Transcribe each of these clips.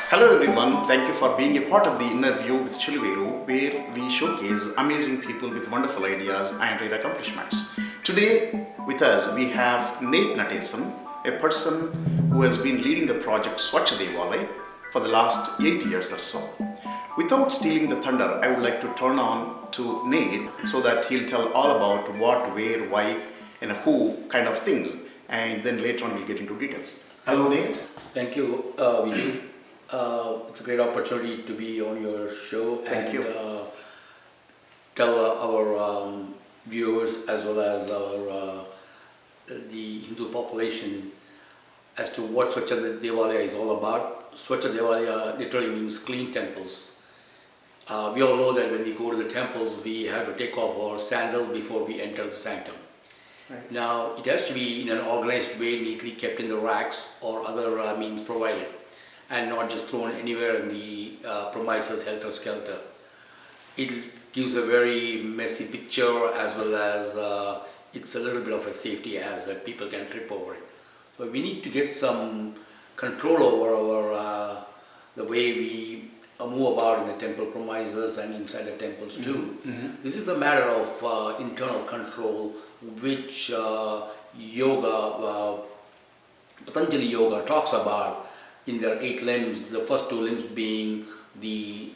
Hello everyone, thank you for being a part of the Inner View with Chiluveru, where we showcase amazing people with wonderful ideas and rare accomplishments. Today with us we have Nate Natesan, a person who has been leading the project Swatch Devalaya for the last 8 years or so. Without stealing the thunder, I would like to turn on to Nate so that he'll tell all about what, where, why and who kind of things, and then later on we'll get into details. Hello Nate. Thank you, Viju. It's a great opportunity to be on your show. Thank you. Tell our viewers as well as our the Hindu population as to what Swachadevale is all about. Swachadevale literally means clean temples. We all know that when we go to the temples, we have to take off our sandals before we enter the sanctum. Right. Now, it has to be in an organized way, neatly kept in the racks or other means provided, and not just thrown anywhere in the premises helter-skelter. It gives a very messy picture, as well as it's a little bit of a safety hazard. People can trip over it. So we need to get some control over our, the way we move about in the temple premises and inside the temples too. Mm-hmm. This is a matter of internal control, which yoga, Patanjali Yoga talks about in their 8 limbs, the first 2 limbs being the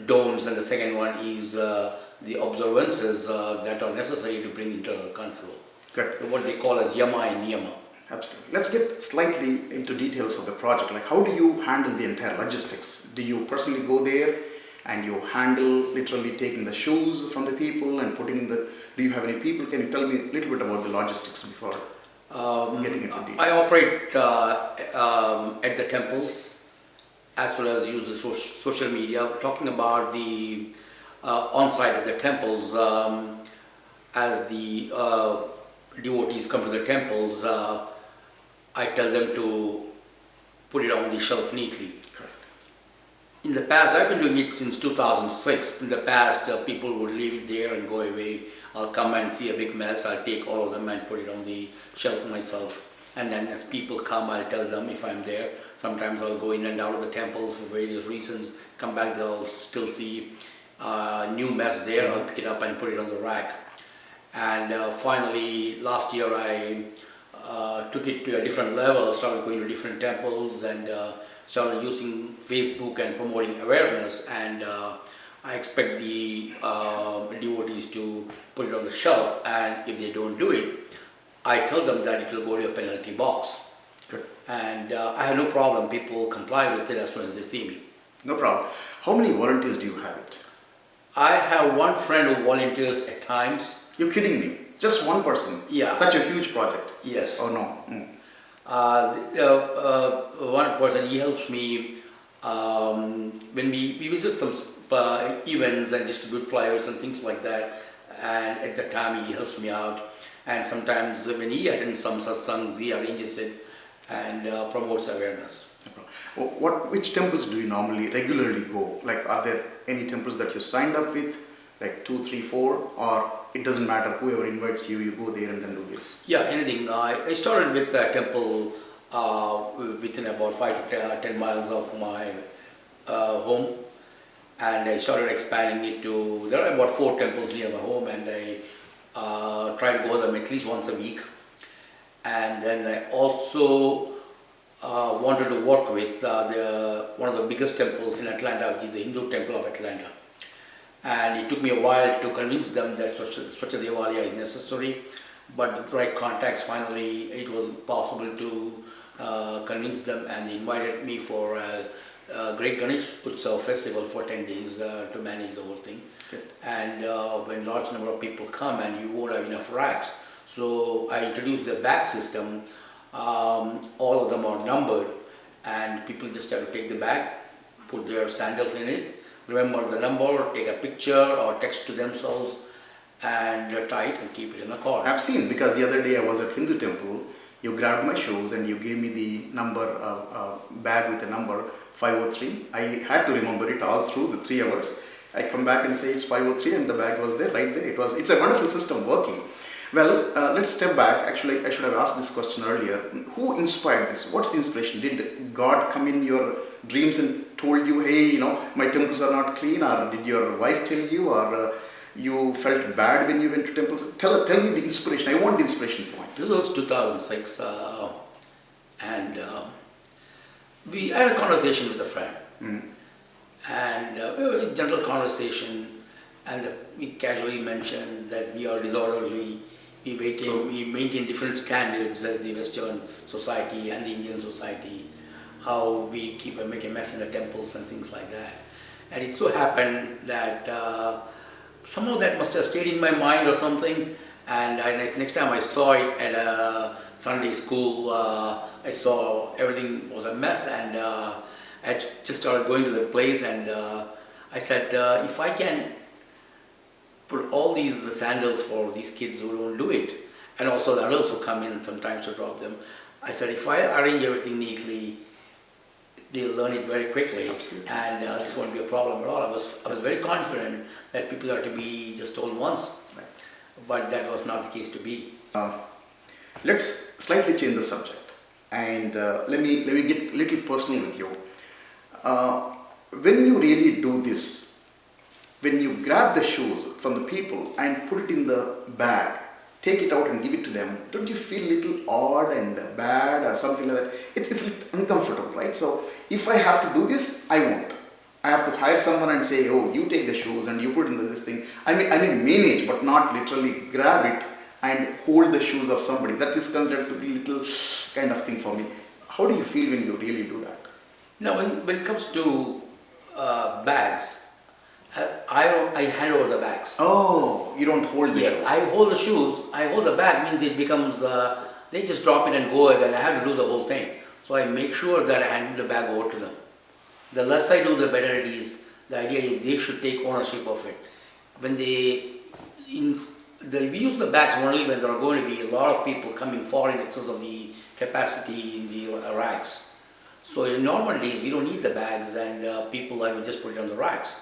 don'ts, and the second one is the observances that are necessary to bring internal control. Good. So what they call as yama and niyama. Absolutely. Let's get slightly into details of the project. Like, how do you handle the entire logistics? Do you personally go there and you handle literally taking the shoes from the people and putting in the... Do you have any people? Can you tell me a little bit about the logistics before getting into details? I operate at the temples as well as use the social media. Talking about the on-site at the temples, as the devotees come to the temples, I tell them to put it on the shelf neatly. Correct. In the past, I've been doing it since 2006. In the past, people would leave it there and go away. I'll come and see a big mess, I'll take all of them and put it on the shelf myself. And then as people come, I'll tell them if I'm there. Sometimes I'll go in and out of the temples for various reasons. Come back, they'll still see a new mess there. I'll pick it up and put it on the rack. And finally, last year I took it to a different level, started going to different temples and started using Facebook and promoting awareness. And I expect the devotees to put it on the shelf, and if they don't do it, I tell them that it will go to a penalty box. Good. And I have no problem, people comply with it as soon as they see me. No problem. How many volunteers do you have it? I have one friend who volunteers at times. You're kidding me. Just one person? Yeah. Such a huge project? Yes. Oh no. One person, he helps me when we visit some events and distribute flyers and things like that, and at the time he helps me out. And sometimes when he attends some satsangs, he arranges it and promotes awareness. Which temples do you normally regularly go? Like, are there any temples that you signed up with, like 2, 3, 4, or it doesn't matter, whoever invites you, you go there and then do this? Yeah, anything. I started with a temple within about 5 to 10 miles of my home, and I started expanding it to, there are about 4 temples near my home, and I try to go them at least once a week. And then I also wanted to work with one of the biggest temples in Atlanta, which is the Hindu Temple of Atlanta. And it took me a while to convince them that Swachadevale is necessary, but with the right contacts, finally it was possible to convince them, and they invited me for a great Ganesh Utsav festival for 10 days to manage the whole thing. Good. And when large number of people come and you won't have enough racks, so I introduced the bag system. All of them are numbered, and people just have to take the bag, put their sandals in it, remember the number, take a picture or text to themselves, and tie it and keep it in a car. I've seen, because the other day I was at Hindu temple, you grabbed my shoes and you gave me the number, bag with the number 503. I had to remember it all through the 3 hours. I come back and say it's 5:03 and the bag was there, right there. It's a wonderful system working. Well, let's step back. Actually, I should have asked this question earlier. Who inspired this? What's the inspiration? Did God come in your dreams and told you, hey, my temples are not clean, or did your wife tell you, or you felt bad when you went to temples? Tell me the inspiration. I want the inspiration point. This was 2006, and we had a conversation with a friend, and we were in general conversation, and we casually mentioned that we are disorderly. We maintain different standards as the Western society and the Indian society, how we make a mess in the temples and things like that. And it so happened that some of that must have stayed in my mind or something. And next time I saw it at a Sunday school, I saw everything was a mess, and I just started going to the place, and I said, if I can put all these sandals for these kids who don't do it, and also the adults who come in sometimes to drop them, I said, if I arrange everything neatly, they'll learn it very quickly. Absolutely. And this won't be a problem at all. I was very confident that people are to be just told once, but that was not the case to be. Let's slightly change the subject, and let me get a little personal with you. When you really do this, when you grab the shoes from the people and put it in the bag, take it out and give it to them, don't you feel a little odd and bad or something like that? It's a little uncomfortable, right? So if I have to do this, I won't. I have to hire someone and say, oh, you take the shoes and you put in this thing. I may manage, but not literally grab it and hold the shoes of somebody. That is considered to be a little kind of thing for me. How do you feel when you really do that? Now, when it comes to bags, I hand over the bags. Oh, you don't hold the shoes. Yes, I hold the shoes. I hold the bag means it becomes, they just drop it and go, and I have to do the whole thing. So I make sure that I hand the bag over to them. The less I do, the better it is. The idea is they should take ownership of it. When we use the bags only when there are going to be a lot of people coming far in excess of the capacity in the racks. So in normal days, we don't need the bags, and people will just put it on the racks.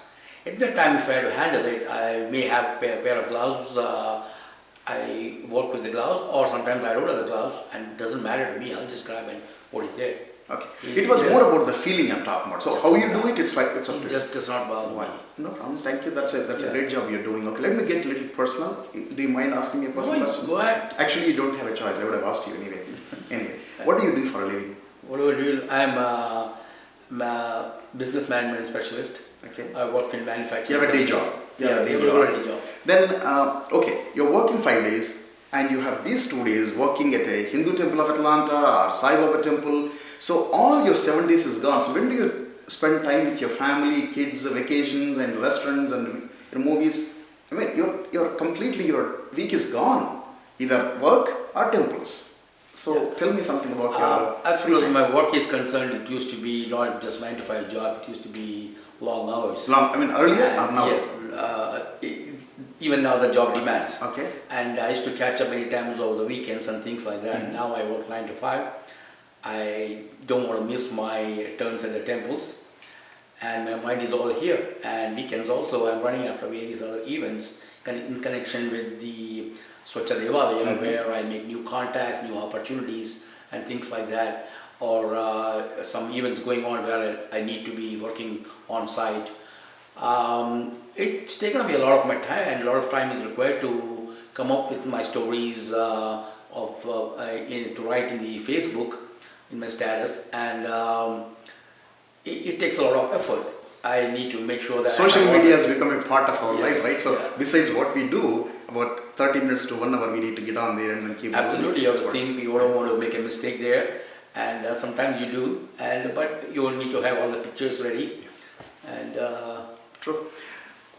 At that time, if I had to handle it, I may have a pair of gloves. I work with the gloves, or sometimes I don't have the gloves, and it doesn't matter to me. I'll just grab and put it there. Okay. It was more about the feeling I'm talking about. So how you do it, it's up to you. It just does not bother me. No problem. Thank you. That's a great job you're doing. Okay, let me get a little personal. Do you mind asking me a personal question? Go ahead. Actually, you don't have a choice. I would have asked you anyway. Anyway, what do you do for a living? What do I do? I'm a business management specialist. Okay. I work in manufacturing. You have a day job. You have a day job. Then, okay, you're working 5 days and you have these 2 days working at a Hindu temple of Atlanta or Sai Baba temple. So all your 7 days is gone. So when do you spend time with your family, kids, vacations and restaurants and movies? I mean, your week is gone. Either work or temples. So tell me something about your as far as my work is concerned, it used to be not just 9 to 5 job, it used to be long hours. Earlier or now? Yes, even now the job demands. Okay. And I used to catch up many times over the weekends and things like that. Mm-hmm. Now I work 9 to 5. I don't want to miss my turns at the temples. And my mind is all here. And weekends also, I'm running after various other events in connection with the Swachadevale, mm-hmm. where I make new contacts, new opportunities and things like that, or some events going on where I need to be working on site. It's taken away a lot of my time, and a lot of time is required to come up with my stories to write in the Facebook, in my status, and it takes a lot of effort. I need to make sure that social media has become a part of our life, right? So besides what we do, about 30 minutes to 1 hour, we need to get on there and then keep absolutely, you have to think, you don't want to make a mistake there, and sometimes you do, but you will need to have all the pictures ready. Yes. And true.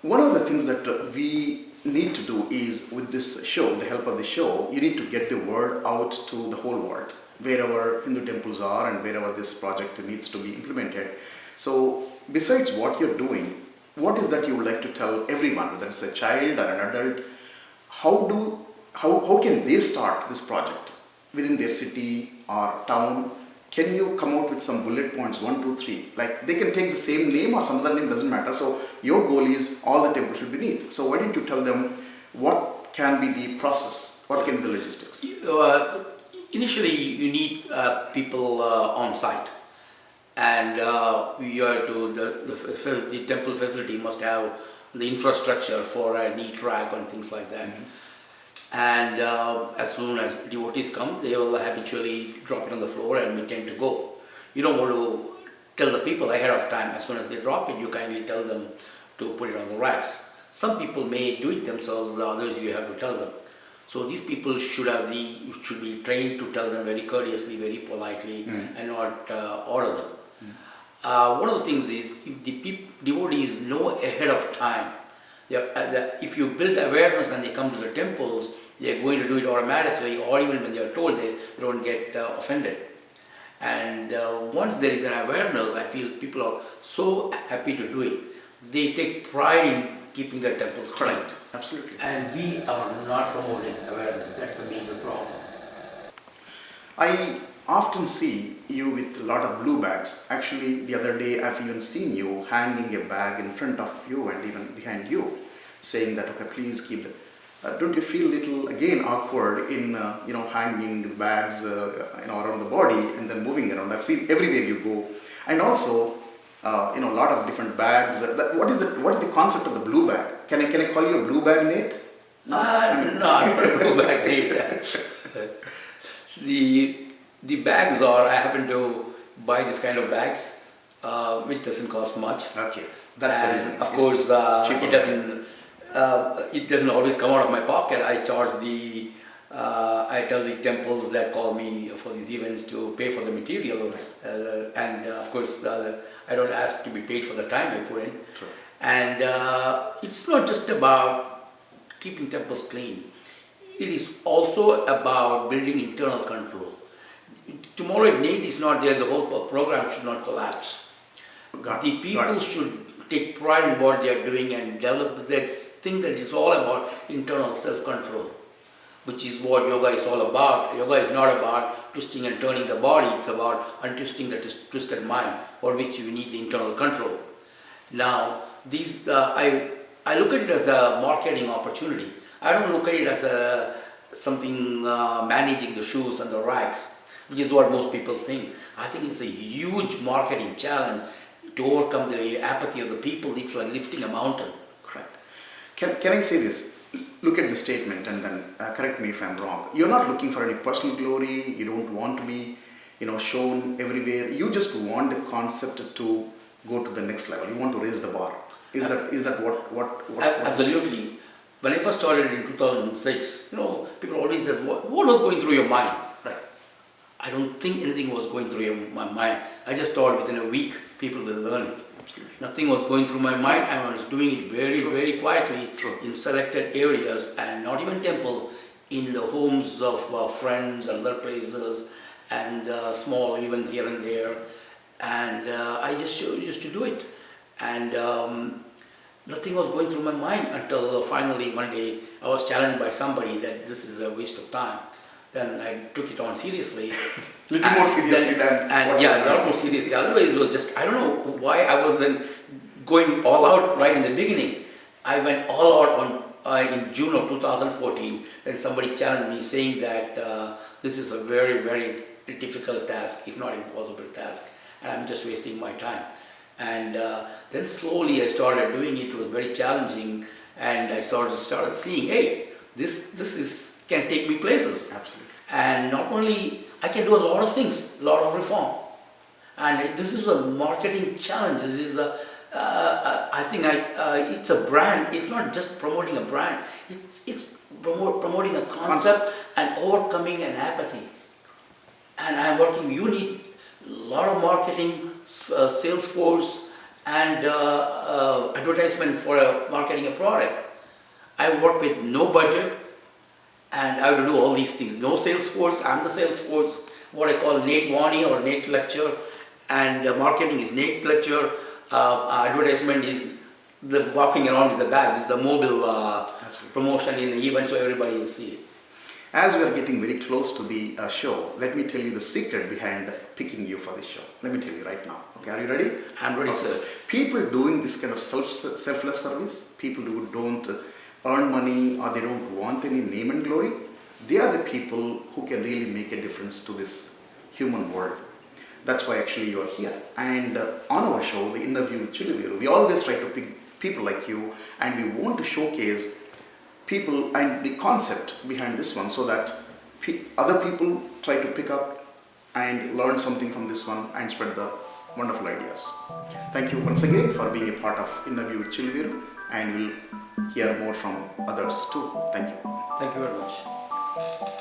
One of the things that we need to do is, with this show, with the help of the show, you need to get the word out to the whole world, wherever Hindu temples are and wherever this project needs to be implemented. So besides what you're doing, what is that you would like to tell everyone, whether it's a child or an adult? How can they start this project within their city or town can you come out with some bullet points, 1, 2, 3? Like they can take the same name or some other name, doesn't matter. So your goal is all the temples should be neat. So why don't you tell them what can be the process, what can be the logistics? Initially, you need people on site, and you are to the temple facility must have the infrastructure for a neat rack and things like that. And as soon as devotees come, they will habitually drop it on the floor and we tend to go. You don't want to tell the people ahead of time. As soon as they drop it, you kindly tell them to put it on the racks. Some people may do it themselves, others you have to tell them. So these people should be trained to tell them very courteously, very politely, and not order them. One of the things is, if the devotees know ahead of time, if you build awareness and they come to the temples, they are going to do it automatically, or even when they are told, they don't get offended. And once there is an awareness, I feel people are so happy to do it. They take pride in keeping their temples clean. Absolutely. And we are not promoting awareness. That's a major problem. I often see you with a lot of blue bags. Actually, the other day I've even seen you hanging a bag in front of you and even behind you, saying that, okay, please keep the... don't you feel a little, again, awkward in, hanging the bags, around the body and then moving around? I've seen everywhere you go. And also, a lot of different bags. What is the concept of the blue bag? Can I call you a blue bag, Nate? No, I'm not a blue bag, Nate. The bags are, I happen to buy this kind of bags, which doesn't cost much. Okay, that's the reason. Of course, it doesn't always come out of my pocket. I tell the temples that call me for these events to pay for the material, and of course, I don't ask to be paid for the time I put in. True. And it's not just about keeping temples clean. It is also about building internal control. Tomorrow, if Nate is not there, the whole program should not collapse. The people should take pride in what they are doing and develop that thing that is all about internal self-control, which is what yoga is all about. Yoga is not about twisting and turning the body, it's about untwisting the twisted mind, for which you need the internal control. Now, these I look at it as a marketing opportunity. I don't look at it as something managing the shoes and the racks, which is what most people think. I think it's a huge marketing challenge to overcome the apathy of the people. It's like lifting a mountain. Correct. Can I say this? Look at the statement and then correct me if I'm wrong. You're not looking for any personal glory. You don't want to be, shown everywhere. You just want the concept to go to the next level. You want to raise the bar. Is that what? Absolutely. When I first started in 2006, people always says, what was going through your mind? Right. I don't think anything was going through my mind. I just thought within a week, people will learn it. Absolutely. Nothing was going through my mind. I was doing it very, very quietly in selected areas, and not even temples, in the homes of friends and other places, and small events here and there. And I just used to do it. And nothing was going through my mind until finally one day I was challenged by somebody that this is a waste of time. Then I took it on seriously. Little more seriously than... a lot more seriously. Otherwise it was just, I don't know why I wasn't going all out right in the beginning. I went all out in June of 2014 when somebody challenged me saying that this is a very, very difficult task, if not impossible task, and I'm just wasting my time. And then slowly I started doing it. It was very challenging, and I started seeing, hey, this can take me places. Absolutely. And not only, I can do a lot of things, a lot of reform. And this is a marketing challenge. This is I think it's a brand. It's not just promoting a brand. It's promoting a concept and overcoming an apathy. And I'm working, you need a lot of marketing, sales force, and advertisement for marketing a product. I work with no budget, and I have to do all these things. No sales force, I'm the sales force, what I call Nate Wani or Nate Lecture, and marketing is Nate Lecture, advertisement is the walking around with the bags, it's the mobile promotion in the event so everybody will see it. As we are getting very close to the show, let me tell you the secret behind picking you for this show. Let me tell you right now. Okay, are you ready? I'm ready, sir. People doing this kind of selfless service, people who don't earn money or they don't want any name and glory, they are the people who can really make a difference to this human world. That's why actually you are here. And on our show, The Interview with Chiluveru, we always try to pick people like you, and we want to showcase people and the concept behind this one so that other people try to pick up and learn something from this one and spread the wonderful ideas. Thank you once again for being a part of Interview with Chiluveru, and we'll hear more from others too. Thank you. Thank you very much.